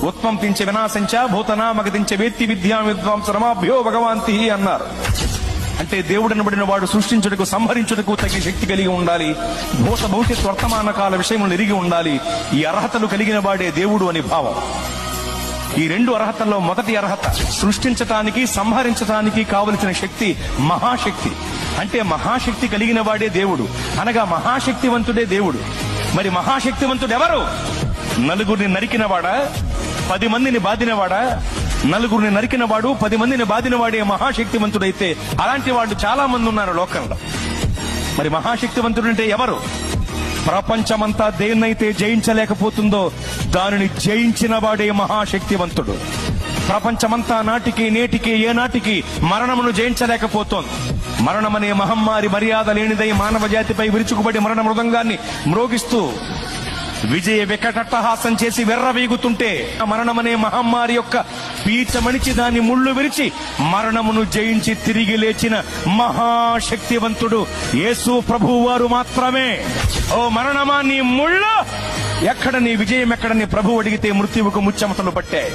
ఉత్పంతించ వినాశంచ భూతనామగతించ వేత్తి విద్యా విద్వాంసరమాభ్యో భగవాంతి అన్నారు. అంటే దేవుడనబడిన వాడు సృష్టించుటకు సంహరించుటకు తగిన శక్తి కలిగి ఉండాలి. భూత భవిష్యత్ వర్తమాన కాల విషయములను ఎరిగి ఉండాలి. ఈ అర్హతలు కలిగిన వాడే దేవుడు అని భావం. ఈ రెండు అర్హతల్లో మొదటి అర్హత సృష్టించటానికి సంహరించటానికి కావలసిన శక్తి మహాశక్తి. అంటే మహాశక్తి కలిగిన వాడే దేవుడు, అనగా మహాశక్తివంతుడే దేవుడు. మరి మహాశక్తివంతుడు ఎవరు? నలుగురిని నరికినవాడా, 10 మందిని బాధినవాడా? నలుగురిని నరికినవాడు 10 మందిని బాధినవాడే మహాశక్తివంతుడైతే అలాంటి వాళ్ళు చాలా మంది ఉన్నారు లోకంలో. మరి మహాశక్తివంతుడంటే ఎవరు? ప్రపంచమంతా దేన్నైతే జయించలేకపోతుందో దానిని జయించిన వాడే మహాశక్తివంతుడు. ప్రపంచమంతా నాటికి నేటికి ఏనాటికి మరణమును జయించలేకపోతోంది. మరణమనే మహమ్మారి మర్యాద లేనిదై మానవ జాతిపై విరుచుకుబడి మరణ మృదంగాన్ని మ్రోగిస్తూ విజయ వికటట్టహాసం చేసి వెర్రవీగుతుంటే మరణమనే మహమ్మారి యొక్క పీచమణిచి దాన్ని ముళ్ళు విరిచి మరణమును జయించి తిరిగి లేచిన మహాశక్తివంతుడు యేసు ప్రభువు వారు మాత్రమే. ఓ మరణమా నీ ముళ్ళు ఎక్కడ, నీ విజయం ఎక్కడ? నీ ప్రభువు అడిగితే మృత్యువుకు ముచ్చెమటలు పట్టాయి.